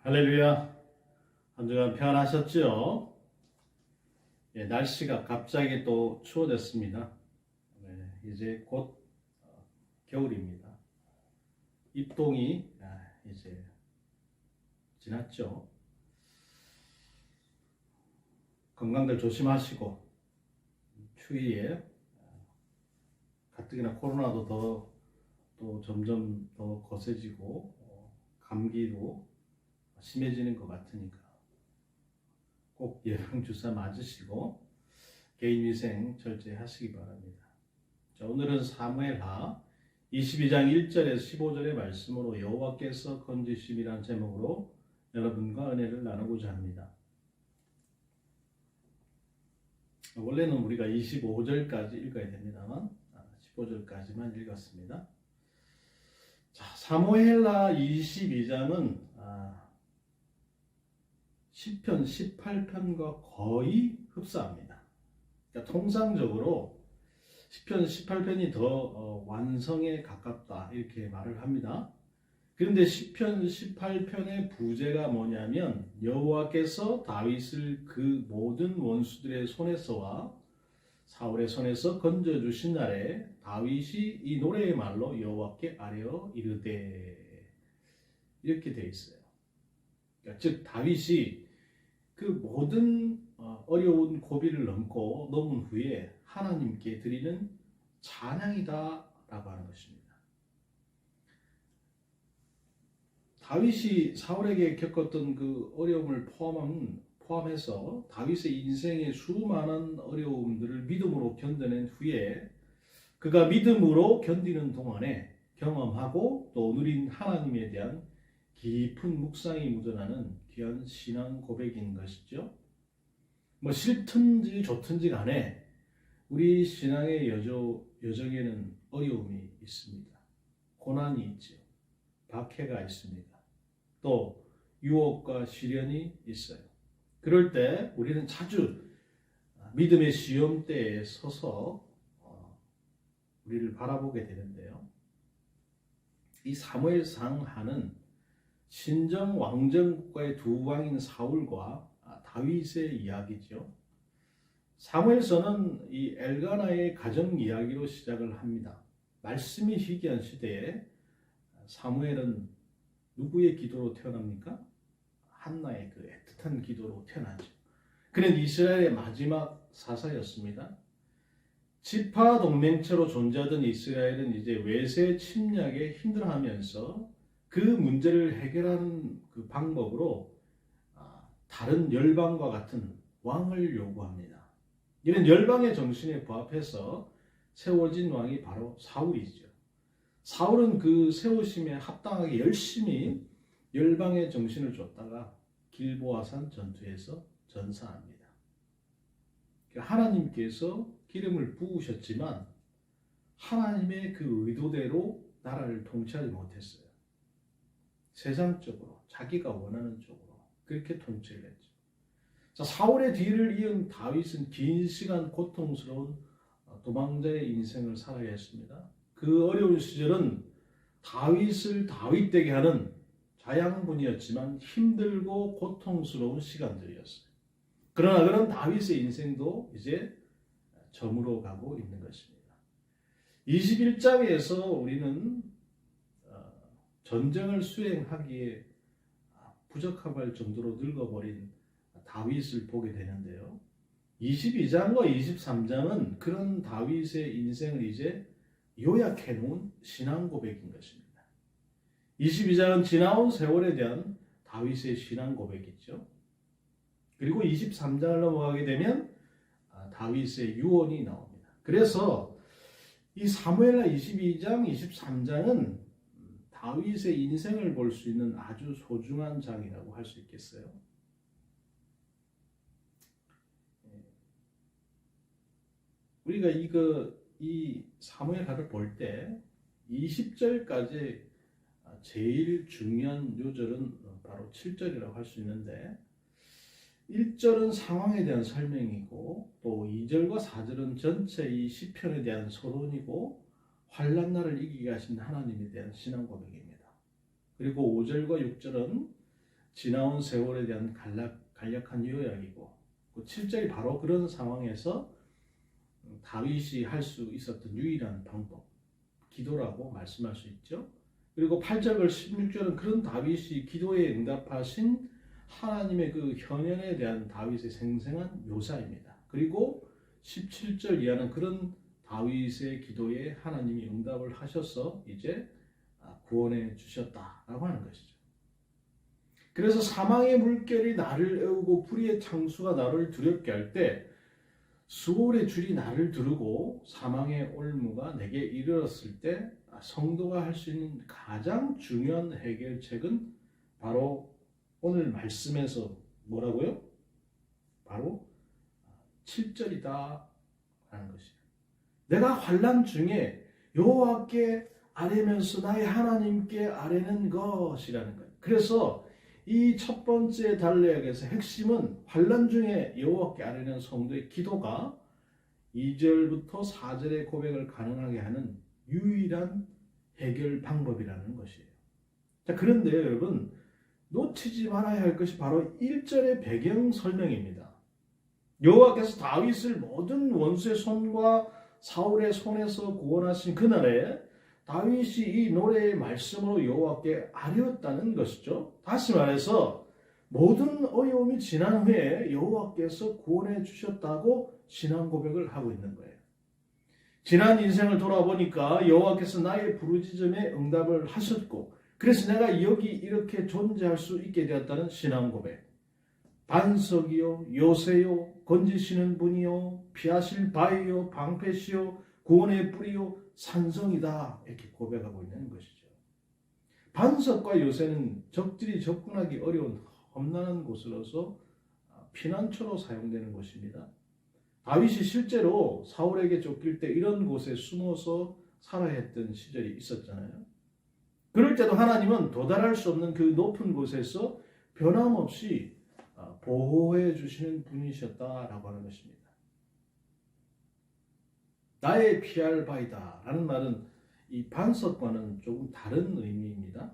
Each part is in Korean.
할렐루야. 한 주간 평안하셨죠? 예, 날씨가 갑자기 또 추워졌습니다. 네, 이제 곧 겨울입니다. 입동이 이제 지났죠. 건강들 조심하시고 추위에 가뜩이나 코로나도 또 점점 더 거세지고 감기도 심해지는 것 같으니까 꼭 예방주사 맞으시고 개인위생 철저히 하시기 바랍니다. 자, 오늘은 사무엘하 22장 1절에서 15절의 말씀으로 여호와께서 건지심이라는 제목으로 여러분과 은혜를 나누고자 합니다. 원래는 우리가 25절까지 읽어야 됩니다만 15절까지만 읽었습니다. 자, 사무엘하 22장은 시편 18편과 거의 흡사합니다. 그러니까 통상적으로 시편 18편이 더 완성에 가깝다 이렇게 말을 합니다. 그런데 시편 18편의 부제가 뭐냐면 여호와께서 다윗을 그 모든 원수들의 손에서와 사울의 손에서 건져주신 날에 다윗이 이 노래의 말로 여호와께 아뢰어 이르되 이렇게 되어 있어요. 그러니까 즉 다윗이 그 모든 어려운 고비를 넘은 후에 하나님께 드리는 찬양이다 라고 하는 것입니다. 다윗이 사울에게 겪었던 그 어려움을 포함해서 다윗의 인생의 수많은 어려움들을 믿음으로 견뎌낸 후에 그가 믿음으로 견디는 동안에 경험하고 또 누린 하나님에 대한 깊은 묵상이 묻어나는 귀한 신앙 고백인 것이죠. 뭐 싫든지 좋든지 간에 우리 신앙의 여정에는 어려움이 있습니다. 고난이 있죠. 박해가 있습니다. 또 유혹과 시련이 있어요. 그럴 때 우리는 자주 믿음의 시험대에 서서 우리를 바라보게 되는데요. 이 사무엘상하는 신정 왕정 국가의 두 왕인 사울과 다윗의 이야기죠. 사무엘서는 이 엘가나의 가정 이야기로 시작을 합니다. 말씀이 희귀한 시대에 사무엘은 누구의 기도로 태어납니까? 한나의 그 애틋한 기도로 태어나죠. 그는 이스라엘의 마지막 사사였습니다. 지파 동맹체로 존재하던 이스라엘은 이제 외세 침략에 힘들어하면서 그 문제를 해결하는 그 방법으로 다른 열방과 같은 왕을 요구합니다. 이런 열방의 정신에 부합해서 세워진 왕이 바로 사울이죠. 사울은 그 세우심에 합당하게 열심히 열방의 정신을 줬다가 길보아산 전투에서 전사합니다. 하나님께서 기름을 부으셨지만 하나님의 그 의도대로 나라를 통치하지 못했어요. 세상적으로 자기가 원하는 쪽으로 그렇게 통치를 했죠. 자, 사울의 뒤를 이은 다윗은 긴 시간 고통스러운 도망자의 인생을 살아야 했습니다. 그 어려운 시절은 다윗을 다윗되게 하는 자양분이었지만 힘들고 고통스러운 시간들이었어요. 그러나 그런 다윗의 인생도 이제 저물어 가고 있는 것입니다. 21장에서 우리는 전쟁을 수행하기에 부적합할 정도로 늙어버린 다윗을 보게 되는데요. 22장과 23장은 그런 다윗의 인생을 이제 요약해 놓은 신앙 고백인 것입니다. 22장은 지나온 세월에 대한 다윗의 신앙 고백이죠. 그리고 23장을 넘어가게 되면 다윗의 유언이 나옵니다. 그래서 이 사무엘하 22장, 23장은 다윗의 인생을 볼 수 있는 아주 소중한 장이라고 할 수 있겠어요. 우리가 이 사무엘하를 볼 때 20절까지 제일 중요한 요절은 바로 7절이라고 할 수 있는데 1절은 상황에 대한 설명이고 또 2절과 4절은 전체 이 시편에 대한 서론이고 환난날을 이기게 하신 하나님에 대한 신앙 고백입니다. 그리고 5절과 6절은 지나온 세월에 대한 간략한 요약이고, 그 7절이 바로 그런 상황에서 다윗이 할 수 있었던 유일한 방법, 기도라고 말씀할 수 있죠. 그리고 8절과 16절은 그런 다윗이 기도에 응답하신 하나님의 그 현현에 대한 다윗의 생생한 묘사입니다. 그리고 17절 이하는 그런 다윗의 기도에 하나님이 응답을 하셔서 이제 구원해 주셨다라고 하는 것이죠. 그래서 사망의 물결이 나를 애우고 불의의 창수가 나를 두렵게 할 때 수월의 줄이 나를 두르고 사망의 올무가 내게 이르렀을 때 성도가 할 수 있는 가장 중요한 해결책은 바로 오늘 말씀에서 뭐라고요? 바로 7절이다 라는 것이에요. 내가 환난 중에 여호와께 아뢰면서 나의 하나님께 아뢰는 것이라는 거예요. 그래서 이 첫 번째 단례학에서 핵심은 환난 중에 여호와께 아뢰는 성도의 기도가 2절부터 4절의 고백을 가능하게 하는 유일한 해결 방법이라는 것이에요. 자, 그런데 여러분 놓치지 말아야 할 것이 바로 1절의 배경 설명입니다. 여호와께서 다윗을 모든 원수의 손과 사울의 손에서 구원하신 그날에 다윗이 이 노래의 말씀으로 여호와께 아뢰었다는 것이죠. 다시 말해서 모든 어려움이 지난 후에 여호와께서 구원해 주셨다고 신앙 고백을 하고 있는 거예요. 지난 인생을 돌아보니까 여호와께서 나의 부르짖음에 응답을 하셨고, 그래서 내가 여기 이렇게 존재할 수 있게 되었다는 신앙 고백. 반석이요 요새요 건지시는 분이요 피하실 바위요 방패시요 구원의 뿌리요 산성이다, 이렇게 고백하고 있는 것이죠. 반석과 요새는 적들이 접근하기 어려운 험난한 곳으로서 피난처로 사용되는 곳입니다. 다윗이 실제로 사울에게 쫓길 때 이런 곳에 숨어서 살아야 했던 시절이 있었잖아요. 그럴 때도 하나님은 도달할 수 없는 그 높은 곳에서 변함없이 보호해 주시는 분이셨다라고 하는 것입니다. 나의 피할 바이다 라는 말은 이 반석과는 조금 다른 의미입니다.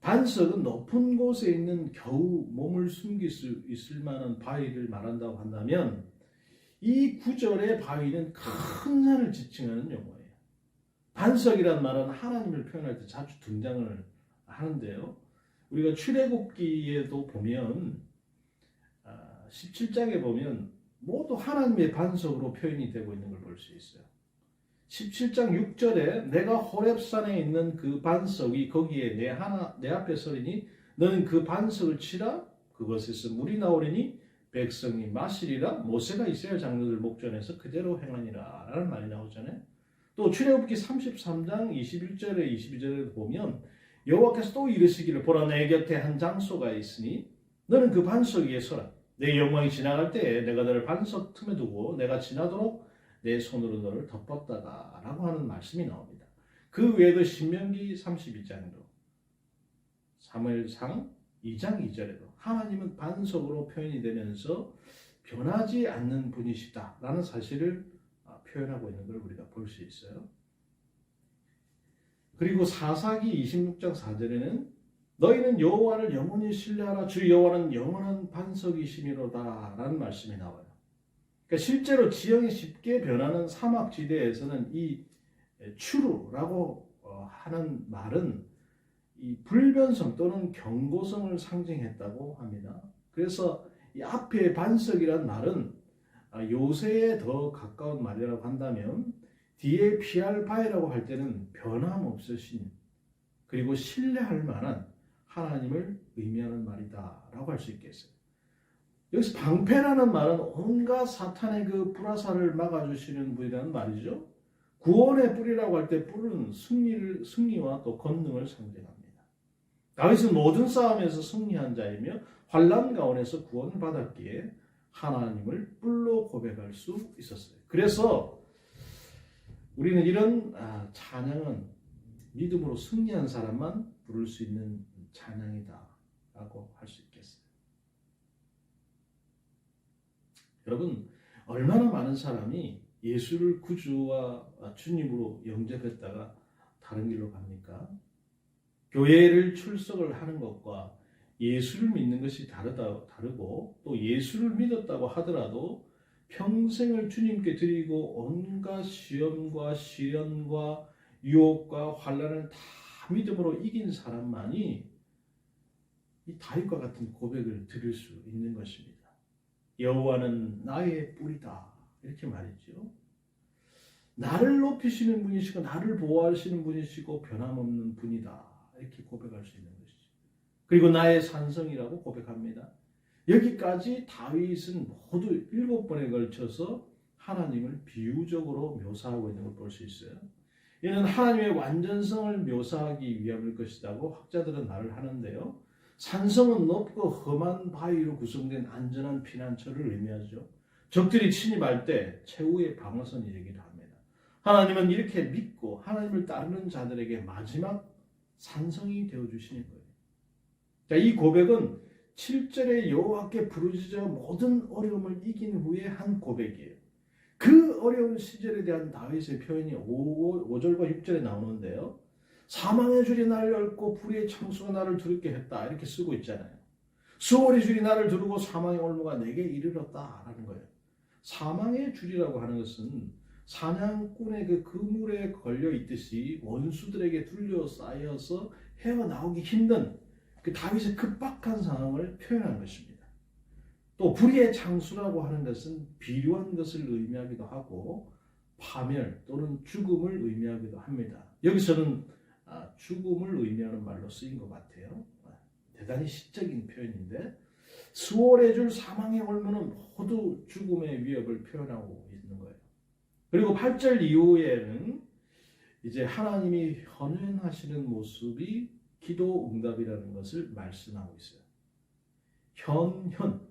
반석은 높은 곳에 있는 겨우 몸을 숨길 수 있을 만한 바위를 말한다고 한다면, 이 구절의 바위는 큰 산을 지칭하는 용어예요. 반석이란 말은 하나님을 표현할 때 자주 등장을 하는데요. 우리가 출애굽기에도 보면 17장에 보면 모두 하나님의 반석으로 표현이 되고 있는 걸 볼 수 있어요. 17장 6절에 내가 호렙산에 있는 그 반석이 거기에 내 앞에 서리니 너는 그 반석을 치라, 그것에서 물이 나오리니 백성이 마시리라. 모세가 이스라엘 장로들 목전에서 그대로 행하니라 라는 말이 나오잖아요. 또 출애굽기 33장 21절에 22절에 보면 여호와께서 또 이르시기를 보라, 내 곁에 한 장소가 있으니 너는 그 반석 위에 서라. 내 영광이 지나갈 때에 내가 너를 반석 틈에 두고 내가 지나도록 내 손으로 너를 덮었다가 라고 하는 말씀이 나옵니다. 그 외에도 신명기 32장도 사무엘상 2장 2절에도 하나님은 반석으로 표현이 되면서 변하지 않는 분이시다 라는 사실을 표현하고 있는 걸 우리가 볼 수 있어요. 그리고 사사기 26장 4절에는 너희는 여호와를 영원히 신뢰하라, 주 여호와는 영원한 반석이시미로다 라는 말씀이 나와요. 그러니까 실제로 지형이 쉽게 변하는 사막지대에서는 이 추루라고 하는 말은 이 불변성 또는 경고성을 상징했다고 합니다. 그래서 이 앞에 반석이란 말은 요새에 더 가까운 말이라고 한다면 뒤에 피할 바위라고 할 때는 변함없으신 그리고 신뢰할 만한 하나님을 의미하는 말이다 라고 할 수 있겠어요. 여기서 방패라는 말은 온갖 사탄의 그 불화살을 막아주시는 분이라는 말이죠. 구원의 뿔이라고 할 때 뿔은 승리와 또 권능을 상징합니다. 다윗은 모든 싸움에서 승리한 자이며 환난 가운데서 구원을 받았기에 하나님을 뿔로 고백할 수 있었어요. 그래서 우리는 이런 찬양은 믿음으로 승리한 사람만 부를 수 있는 찬양이다 라고 할 수 있겠어요. 여러분, 얼마나 많은 사람이 예수를 구주와 주님으로 영접했다가 다른 길로 갑니까? 교회를 출석을 하는 것과 예수를 믿는 것이 다르고 또 예수를 믿었다고 하더라도 평생을 주님께 드리고 온갖 시험과 시련과 유혹과 환난을 다 믿음으로 이긴 사람만이 이 다윗과 같은 고백을 드릴 수 있는 것입니다. 여호와는 나의 뿔이다 이렇게 말했죠. 나를 높이시는 분이시고 나를 보호하시는 분이시고 변함없는 분이다 이렇게 고백할 수 있는 것이죠. 그리고 나의 산성이라고 고백합니다. 여기까지 다윗은 모두 7번에 걸쳐서 하나님을 비유적으로 묘사하고 있는 걸 볼 수 있어요. 이는 하나님의 완전성을 묘사하기 위함일 것이라고 학자들은 말을 하는데요. 산성은 높고 험한 바위로 구성된 안전한 피난처를 의미하죠. 적들이 침입할 때 최후의 방어선이 되기도 합니다. 하나님은 이렇게 믿고 하나님을 따르는 자들에게 마지막 산성이 되어주시는 거예요. 자, 이 고백은 7절에 여호와께 부르짖어 모든 어려움을 이긴 후에 한 고백이에요. 그 어려운 시절에 대한 다윗의 표현이 5절과 6절에 나오는데요. 사망의 줄이 나를 얽고 불의의 창수가 나를 두렵게 했다 이렇게 쓰고 있잖아요. 수월의 줄이 나를 두르고 사망의 올무가 내게 이르렀다라는 거예요. 사망의 줄이라고 하는 것은 사냥꾼의 그 그물에 걸려 있듯이 원수들에게 둘러싸여서 헤어나오기 힘든 그 다윗의 급박한 상황을 표현한 것입니다. 또 불의의 창수라고 하는 것은 비료한 것을 의미하기도 하고 파멸 또는 죽음을 의미하기도 합니다. 여기서는 죽음을 의미하는 말로 쓰인 것 같아요. 대단히 시적인 표현인데 수월의 줄 사망의 올무는 모두 죽음의 위협을 표현하고 있는 거예요. 그리고 8절 이후에는 이제 하나님이 현현하시는 모습이 기도 응답이라는 것을 말씀하고 있어요. 현현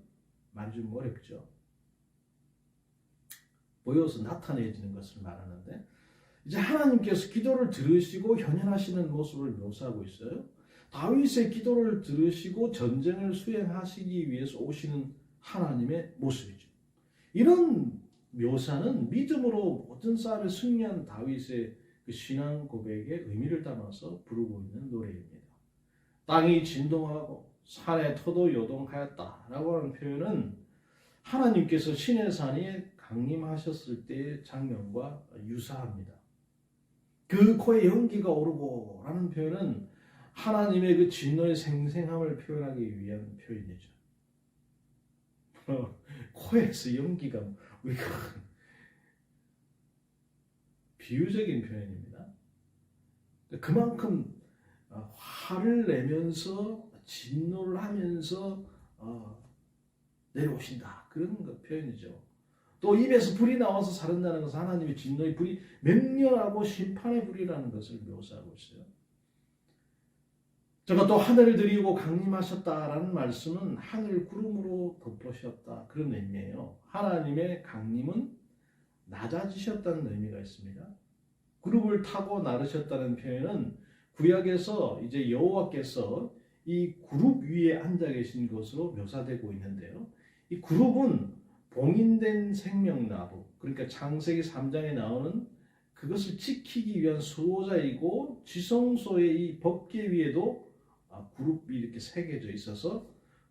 말이 좀 어렵죠. 보여서 나타내지는 것을 말하는데 이제 하나님께서 기도를 들으시고 현현하시는 모습을 묘사하고 있어요. 다윗의 기도를 들으시고 전쟁을 수행하시기 위해서 오시는 하나님의 모습이죠. 이런 묘사는 믿음으로 모든 싸움에 승리한 다윗의 그 신앙 고백의 의미를 담아서 부르고 있는 노래입니다. 땅이 진동하고 산의 터도 요동하였다라고 하는 표현은 하나님께서 시내 산에 강림하셨을 때의 장면과 유사합니다. 그 코에 연기가 오르고 라는 표현은 하나님의 그 진노의 생생함을 표현하기 위한 표현이죠. 코에서 연기가 우리가 비유적인 표현입니다. 그만큼 화를 내면서 진노를 하면서 내려오신다 그런 표현이죠. 또 입에서 불이 나와서 사른다는 것은 하나님의 진노의 불이 맹렬하고 심판의 불이라는 것을 묘사하고 있어요. 제가 또 하늘을 드리고 강림하셨다라는 말씀은 하늘 구름으로 덮으셨다 그런 의미예요. 하나님의 강림은 낮아지셨다는 의미가 있습니다. 구름을 타고 나르셨다는 표현은 구약에서 이제 여호와께서 이 구룹 위에 앉아 계신 것으로 묘사되고 있는데요. 이 구룹은 봉인된 생명나무, 그러니까 창세기 3장에 나오는 그것을 지키기 위한 수호자이고 지성소의 이 법궤 위에도 그룹이 이렇게 새겨져 있어서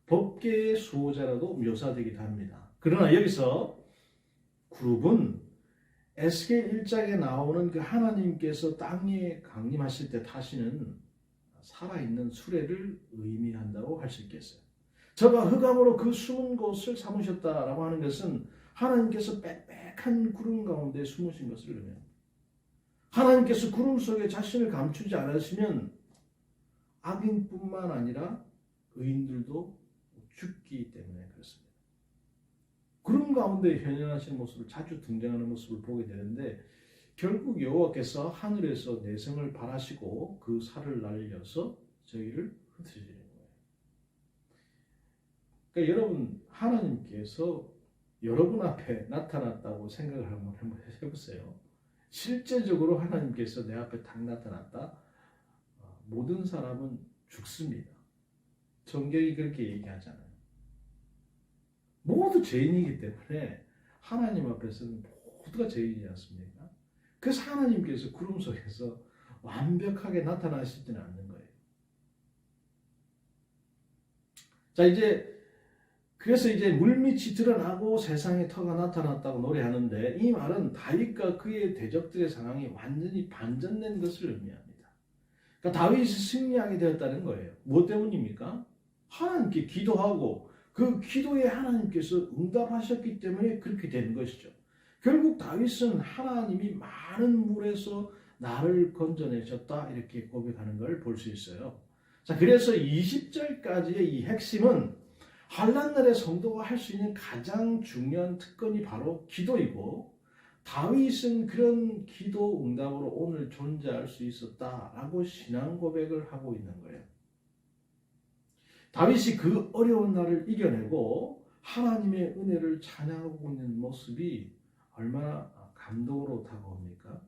법궤의 수호자라도 묘사되기도 합니다. 그러나 여기서 그룹은 에스겔 1장에 나오는 그 하나님께서 땅에 강림하실 때 타시는 살아있는 수레를 의미한다고 할 수 있겠어요. 저가 흑암으로 그 숨은 곳을 삼으셨다라고 하는 것은 하나님께서 빽빽한 구름 가운데 숨으신 것을 의미합니다. 하나님께서 구름 속에 자신을 감추지 않으시면 악인뿐만 아니라 의인들도 죽기 때문에 그렇습니다. 구름 가운데 현현하시는 모습을 자주 등장하는 모습을 보게 되는데 결국 여호와께서 하늘에서 내성을 발하시고 그 살을 날려서 저희를 흩으시는 거예요. 그러니까 여러분 하나님께서 여러분 앞에 나타났다고 생각을 한번 해보세요. 실제적으로 하나님께서 내 앞에 딱 나타났다. 모든 사람은 죽습니다. 성경이 그렇게 얘기하잖아요. 모두 죄인이기 때문에 하나님 앞에서는 모두가 죄인이지 않습니까? 그래서 하나님께서 구름 속에서 완벽하게 나타나시지는 않는 거예요. 자, 그래서 이제 물밑이 드러나고 세상에 터가 나타났다고 노래하는데, 이 말은 다윗과 그의 대적들의 상황이 완전히 반전된 것을 의미합니다. 그러니까 다윗이 승리하게 되었다는 거예요. 무엇 때문입니까? 하나님께 기도하고 그 기도에 하나님께서 응답하셨기 때문에 그렇게 된 것이죠. 결국 다윗은 하나님이 많은 물에서 나를 건져내셨다, 이렇게 고백하는 걸 볼 수 있어요. 자, 그래서 20절까지의 이 핵심은 환난날의 성도가 할 수 있는 가장 중요한 특권이 바로 기도이고, 다윗은 그런 기도 응답으로 오늘 존재할 수 있었다라고 신앙 고백을 하고 있는 거예요. 다윗이 그 어려운 날을 이겨내고 하나님의 은혜를 찬양하고 있는 모습이 얼마나 감동으로 다가옵니까?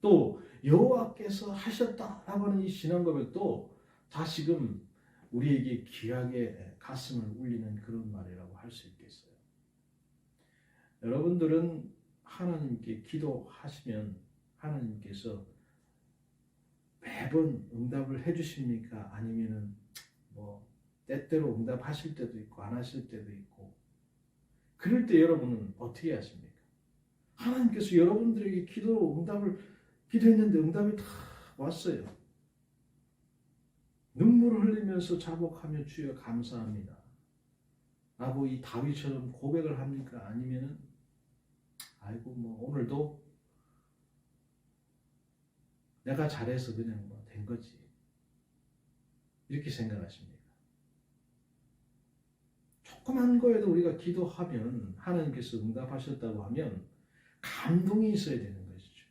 또 여호와께서 하셨다라고 하는 이 신앙 고백도 다시금 우리에게 귀하게 가슴을 울리는 그런 말이라고 할 수 있겠어요. 여러분들은 하나님께 기도하시면 하나님께서 매번 응답을 해주십니까? 아니면은 때때로 응답하실 때도 있고 안 하실 때도 있고, 그럴 때 여러분은 어떻게 하십니까? 하나님께서 여러분들에게 기도했는데 응답이 다 왔어요. 눈물을 흘리면서 자복하며 주여 감사합니다 라고 이 다윗처럼 고백을 합니까? 아니면은 아이고 오늘도 내가 잘해서 그냥 된 거지, 이렇게 생각하십니까? 조그만 거에도 우리가 기도하면 하나님께서 응답하셨다고 하면 감동이 있어야 되는 것이죠.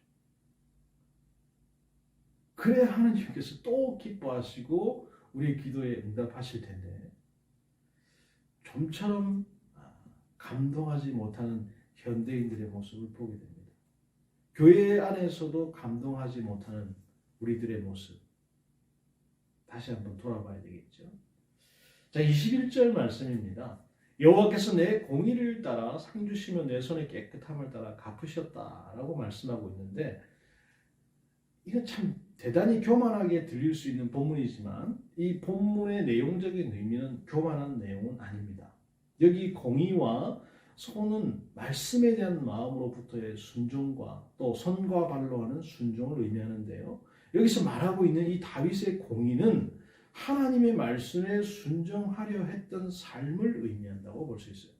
그래야 하나님께서 또 기뻐하시고 우리의 기도에 응답하실 텐데, 좀처럼 감동하지 못하는 현대인들의 모습을 보게 됩니다. 교회 안에서도 감동하지 못하는 우리들의 모습, 다시 한번 돌아봐야 되겠죠. 자, 21절 말씀입니다. 여호와께서 내 공의를 따라 상 주시며 내 손의 깨끗함을 따라 갚으셨다라고 말씀하고 있는데, 이거 참 대단히 교만하게 들릴 수 있는 본문이지만 이 본문의 내용적인 의미는 교만한 내용은 아닙니다. 여기 공의와 손은 말씀에 대한 마음으로부터의 순종과 또 손과 발로 하는 순종을 의미하는데요. 여기서 말하고 있는 이 다윗의 공의는 하나님의 말씀에 순종하려 했던 삶을 의미한다고 볼 수 있어요.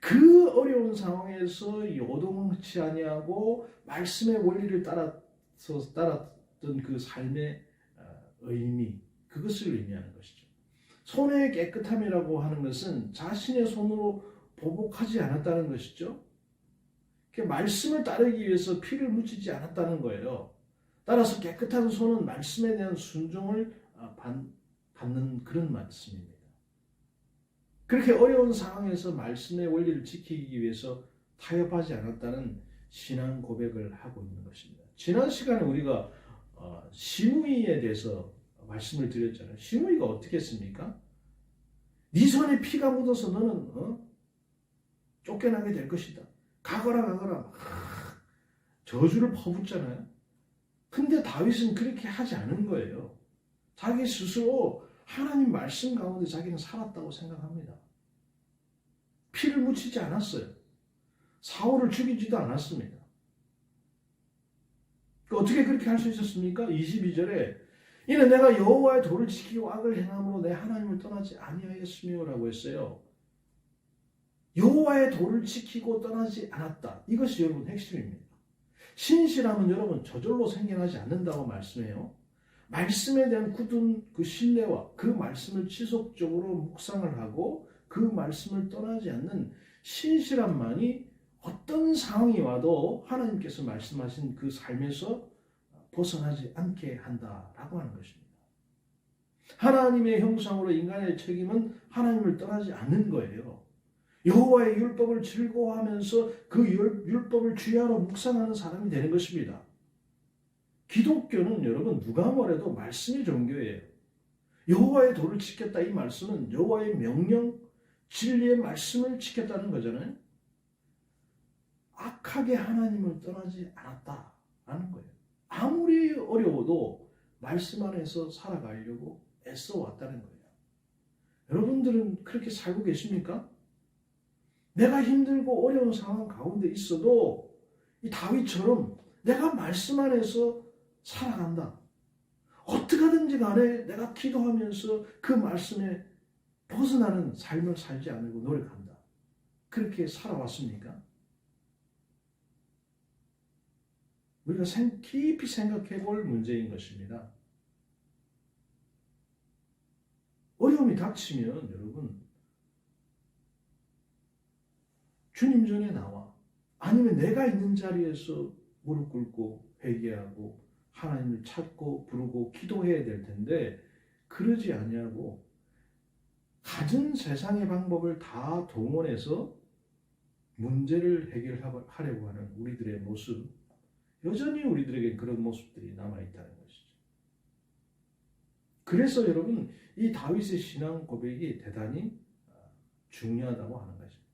그 어려운 상황에서 요동치 아니하고 말씀의 원리를 따랐던 그 삶의 의미, 그것을 의미하는 것이죠. 손의 깨끗함이라고 하는 것은 자신의 손으로 보복하지 않았다는 것이죠. 말씀을 따르기 위해서 피를 묻히지 않았다는 거예요. 따라서 깨끗한 손은 말씀에 대한 순종을 받는 그런 말씀입니다. 그렇게 어려운 상황에서 말씀의 원리를 지키기 위해서 타협하지 않았다는 신앙 고백을 하고 있는 것입니다. 지난 시간에 우리가 시므이에 대해서 말씀을 드렸잖아요. 시므이가 어떻게 했습니까? 네 손에 피가 묻어서 너는 쫓겨나게 될 것이다. 가거라 저주를 퍼붓잖아요. 근데 다윗은 그렇게 하지 않은 거예요. 자기 스스로 하나님 말씀 가운데 자기는 살았다고 생각합니다. 피를 묻히지 않았어요. 사울을 죽이지도 않았습니다. 어떻게 그렇게 할 수 있었습니까? 22절에 이는 내가 여호와의 도를 지키고 악을 행함으로 내 하나님을 떠나지 아니하였으며 라고 했어요. 여호와의 도를 지키고 떠나지 않았다. 이것이 여러분 핵심입니다. 신실함은 여러분 저절로 생겨나지 않는다고 말씀해요. 말씀에 대한 굳은 그 신뢰와 그 말씀을 지속적으로 묵상을 하고 그 말씀을 떠나지 않는 신실함만이 어떤 상황이 와도 하나님께서 말씀하신 그 삶에서 벗어나지 않게 한다라고 하는 것입니다. 하나님의 형상으로 인간의 책임은 하나님을 떠나지 않는 거예요. 여호와의 율법을 즐거워하면서 그 율법을 주야로 묵상하는 사람이 되는 것입니다. 기독교는 여러분 누가 뭐래도 말씀의 종교예요. 여호와의 도를 지켰다, 이 말씀은 여호와의 명령, 진리의 말씀을 지켰다는 거잖아요. 악하게 하나님을 떠나지 않았다라는 거예요. 아무리 어려워도 말씀 안에서 살아가려고 애써 왔다는 거예요. 여러분들은 그렇게 살고 계십니까? 내가 힘들고 어려운 상황 가운데 있어도 이 다윗처럼 내가 말씀 안에서 살아간다. 어떻게 하든지 간에 내가 기도하면서 그 말씀에 벗어나는 삶을 살지 않으려고 노력한다. 그렇게 살아왔습니까? 우리가 깊이 생각해 볼 문제인 것입니다. 어려움이 닥치면 여러분 주님 전에 나와 아니면 내가 있는 자리에서 무릎 꿇고 회개하고 하나님을 찾고 부르고 기도해야 될 텐데 그러지 아니하고 가진 세상의 방법을 다 동원해서 문제를 해결하려고 하는 우리들의 모습, 여전히 우리들에게 그런 모습들이 남아있다는 것이죠. 그래서 여러분 이 다윗의 신앙 고백이 대단히 중요하다고 하는 것입니다.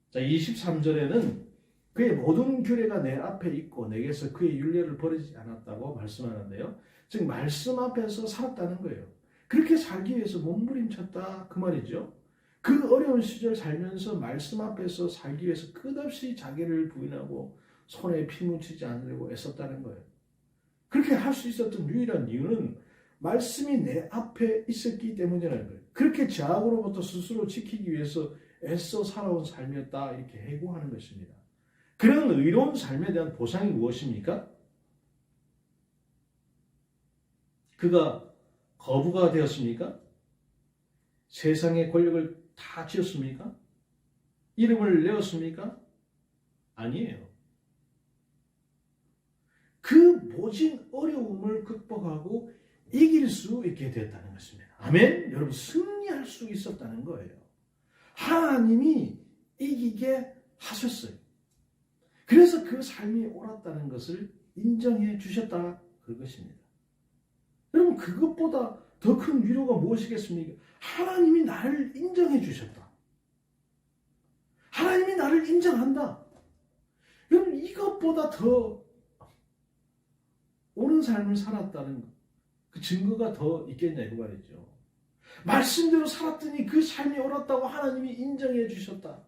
자, 23절에는 그의 모든 규례가 내 앞에 있고 내게서 그의 율례를 버리지 않았다고 말씀하는데요. 즉 말씀 앞에서 살았다는 거예요. 그렇게 살기 위해서 몸부림쳤다 그 말이죠. 그 어려운 시절 살면서 말씀 앞에서 살기 위해서 끝없이 자기를 부인하고 손에 피 묻히지 않으려고 애썼다는 거예요. 그렇게 할 수 있었던 유일한 이유는 말씀이 내 앞에 있었기 때문이라는 거예요. 그렇게 죄악으로부터 스스로 지키기 위해서 애써 살아온 삶이었다 이렇게 해고하는 것입니다. 그런 의로운 삶에 대한 보상이 무엇입니까? 그가 거부가 되었습니까? 세상의 권력을 다 쥐었습니까? 이름을 내었습니까? 아니에요. 그 모진 어려움을 극복하고 이길 수 있게 되었다는 것입니다. 아멘? 여러분 승리할 수 있었다는 거예요. 하나님이 이기게 하셨어요. 그래서 그 삶이 옳았다는 것을 인정해 주셨다 그것입니다. 여러분 그것보다 더 큰 위로가 무엇이겠습니까? 하나님이 나를 인정해 주셨다. 하나님이 나를 인정한다. 여러분 이것보다 더 옳은 삶을 살았다는 그 증거가 더 있겠냐 이 말이죠. 말씀대로 살았더니 그 삶이 옳았다고 하나님이 인정해 주셨다.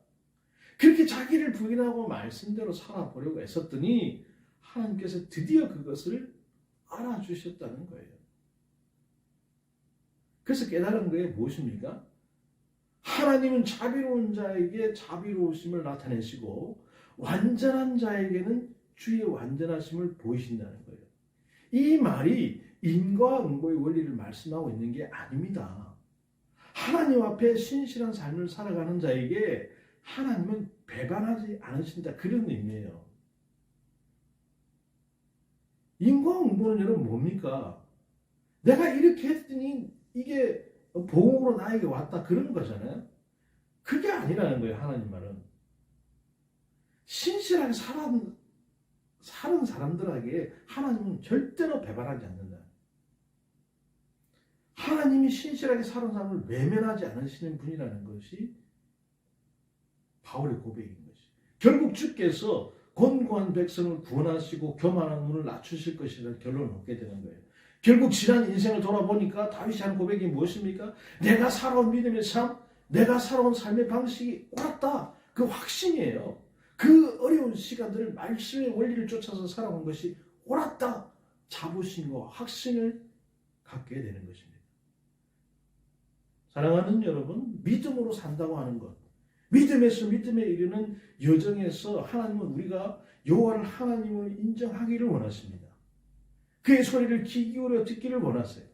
그렇게 자기를 부인하고 말씀대로 살아보려고 애썼더니 하나님께서 드디어 그것을 알아주셨다는 거예요. 그래서 깨달은 게 무엇입니까? 하나님은 자비로운 자에게 자비로우심을 나타내시고 완전한 자에게는 주의 완전하심을 보이신다는 거예요. 이 말이 인과 응보의 원리를 말씀하고 있는 게 아닙니다. 하나님 앞에 신실한 삶을 살아가는 자에게 하나님은 배반하지 않으신다 그런 의미예요. 인과응보는 여러분 뭡니까? 내가 이렇게 했더니 이게 보응으로 나에게 왔다 그런 거잖아요. 그게 아니라는 거예요. 하나님 말은. 신실하게 사는 사람들에게 하나님은 절대로 배반하지 않는다. 하나님이 신실하게 사는 사람을 외면하지 않으시는 분이라는 것이 바울의 고백인 것이. 결국 주께서 권고한 백성을 구원하시고 교만한 문을 낮추실 것이라는 결론을 얻게 되는 거예요. 결국 지난 인생을 돌아보니까 다윗이 한 고백이 무엇입니까? 내가 살아온 믿음의 삶, 내가 살아온 삶의 방식이 옳았다. 그 확신이에요. 그 어려운 시간들을 말씀의 원리를 쫓아서 살아온 것이 옳았다. 자부심과 확신을 갖게 되는 것입니다. 사랑하는 여러분, 믿음으로 산다고 하는 것, 믿음에서 믿음에 이르는 여정에서 하나님은 우리가 여호와를 하나님을 인정하기를 원하십니다. 그의 소리를 귀 기울여 듣기를 원하세요.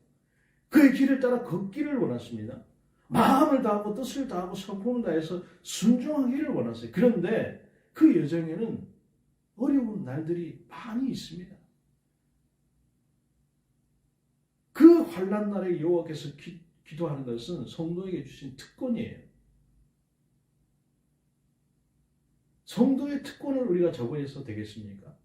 그의 길을 따라 걷기를 원하십니다. 마음을 다하고 뜻을 다하고 성품을 다해서 순종하기를 원하세요. 그런데 그 여정에는 어려운 날들이 많이 있습니다. 그 환난 날에 여호와께서 기도하는 것은 성도에게 주신 특권이에요. 성도의 특권을 우리가 저버려서 되겠습니까?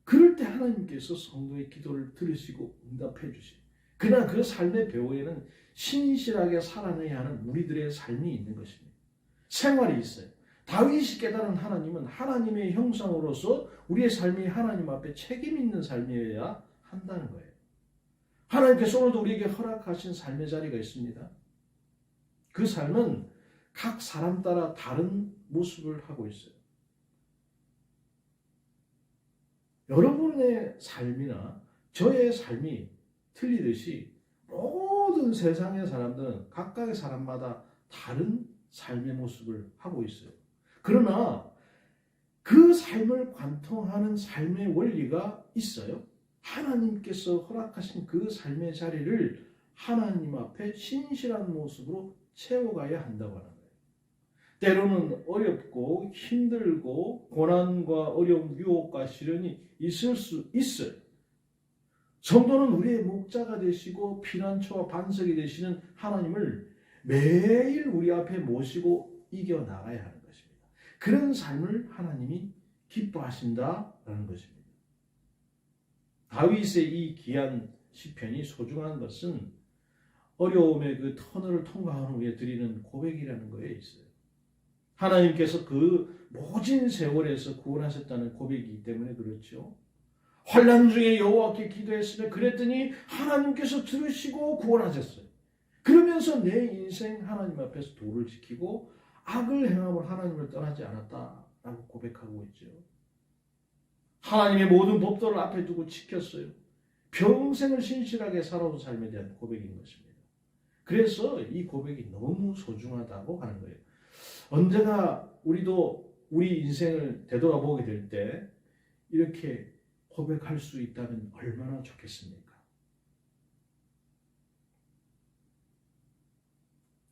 그럴 때 하나님께서 성도의 기도를 들으시고 응답해 주시고, 그러나 그 삶의 배후에는 신실하게 살아내야 하는 우리들의 삶이 있는 것입니다. 생활이 있어요. 다윗이 깨달은 하나님은 하나님의 형상으로서 우리의 삶이 하나님 앞에 책임 있는 삶이어야 한다는 거예요. 하나님께서 오늘도 우리에게 허락하신 삶의 자리가 있습니다. 그 삶은 각 사람 따라 다른 모습을 하고 있어요. 여러분의 삶이나 저의 삶이 틀리듯이 모든 세상의 사람들은 각각의 사람마다 다른 삶의 모습을 하고 있어요. 그러나 그 삶을 관통하는 삶의 원리가 있어요. 하나님께서 허락하신 그 삶의 자리를 하나님 앞에 신실한 모습으로 채워가야 한다고 하는 거예요. 때로는 어렵고 힘들고 고난과 어려움, 유혹과 시련이 있을 수 있어요. 성도는 우리의 목자가 되시고 피난처와 반석이 되시는 하나님을 매일 우리 앞에 모시고 이겨나가야 하는 것입니다. 그런 삶을 하나님이 기뻐하신다라는 것입니다. 다윗의 이 귀한 시편이 소중한 것은 어려움의 그 터널을 통과하는 후에 드리는 고백이라는 거에 있어요. 하나님께서 그 모진 세월에서 구원하셨다는 고백이기 때문에 그렇죠. 환난 중에 여호와께 기도했으며 그랬더니 하나님께서 들으시고 구원하셨어요. 그러면서 내 인생 하나님 앞에서 도를 지키고 악을 행함으로 하나님을 떠나지 않았다라고 고백하고 있죠. 하나님의 모든 법도를 앞에 두고 지켰어요. 평생을 신실하게 살아온 삶에 대한 고백인 것입니다. 그래서 이 고백이 너무 소중하다고 하는 거예요. 언제나 우리도 우리 인생을 되돌아보게 될 때 이렇게 고백할 수 있다면 얼마나 좋겠습니까?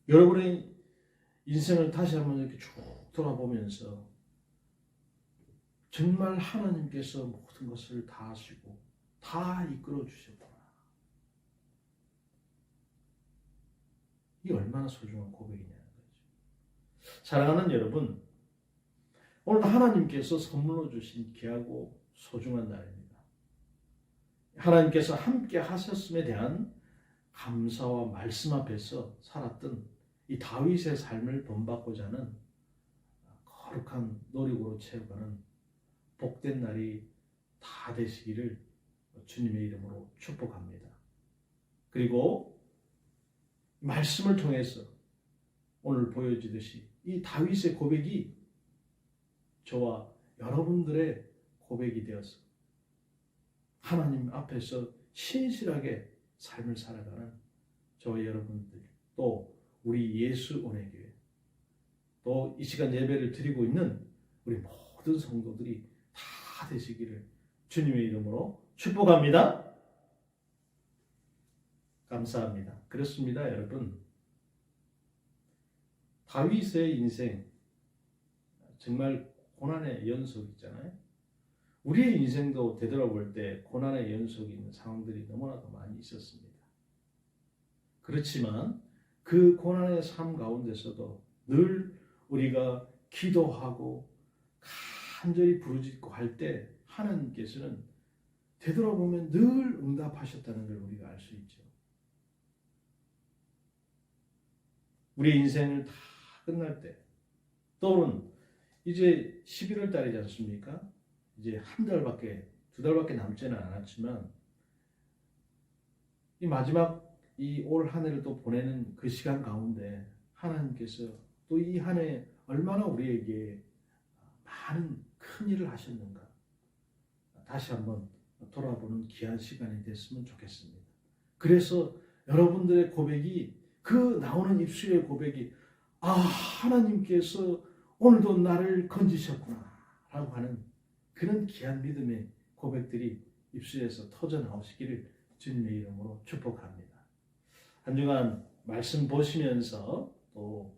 여러분의 인생을 다시 한번 이렇게 쭉 돌아보면서 정말 하나님께서 모든 것을 다 하시고 다 이끌어 주셨구나. 이 얼마나 소중한 고백이냐는 거죠. 사랑하는 여러분, 오늘 하나님께서 선물로 주신 귀하고 소중한 날입니다. 하나님께서 함께 하셨음에 대한 감사와 말씀 앞에서 살았던 이 다윗의 삶을 본받고자 하는 거룩한 노력으로 채워가는 복된 날이 다 되시기를 주님의 이름으로 축복합니다. 그리고 말씀을 통해서 오늘 보여지듯이 이 다윗의 고백이 저와 여러분들의 고백이 되어서 하나님 앞에서 신실하게 삶을 살아가는 저와 여러분들, 또 우리 예수 온회교회, 또 이 시간 예배를 드리고 있는 우리 모든 성도들이 다 되시기를 주님의 이름으로 축복합니다. 감사합니다. 그렇습니다, 여러분. 다윗의 인생 정말 고난의 연속이잖아요. 우리의 인생도 되돌아볼 때 고난의 연속이 있는 상황들이 너무나도 많이 있었습니다. 그렇지만 그 고난의 삶 가운데서도 늘 우리가 기도하고 간절히 부르짖고 할 때 하나님께서는 되돌아보면 늘 응답하셨다는 걸 우리가 알 수 있죠. 우리의 인생을 다 끝날 때, 또는 이제 11월 달이지 않습니까? 이제 한 달밖에, 두 달밖에 남지는 않았지만 이 마지막 이 올 한 해를 또 보내는 그 시간 가운데 하나님께서 또 이 한 해 얼마나 우리에게 많은 큰 일을 하셨는가 다시 한번 돌아보는 귀한 시간이 됐으면 좋겠습니다. 그래서 여러분들의 고백이, 그 나오는 입술의 고백이 하나님께서 오늘도 나를 건지셨구나 라고 하는 그런 귀한 믿음의 고백들이 입술에서 터져 나오시기를 주님의 이름으로 축복합니다. 한 주간 말씀 보시면서 또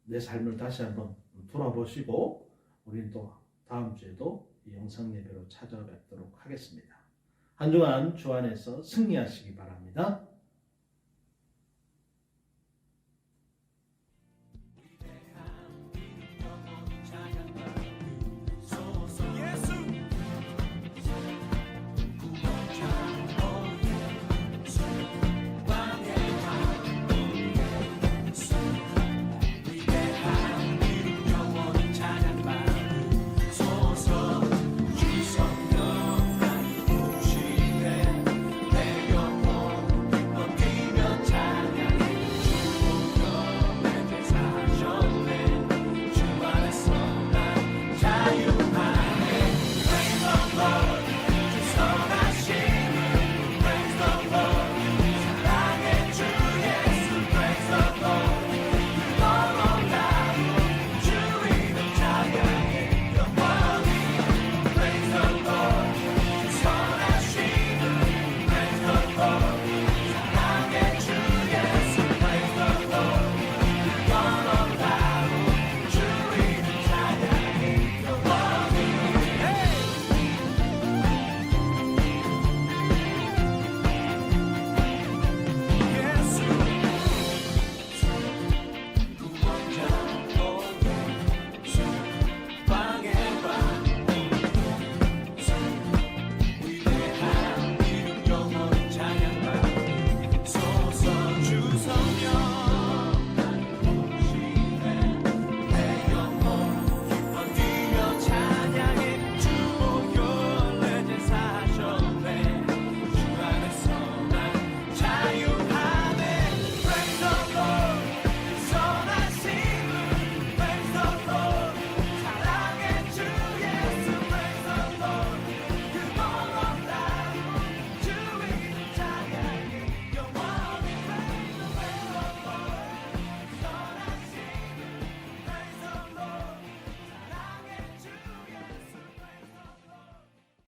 내 삶을 다시 한번 돌아보시고 우리는 또 다음 주에도 이 영상 예배로 찾아뵙도록 하겠습니다. 한 주간 주 안에서 승리하시기 바랍니다.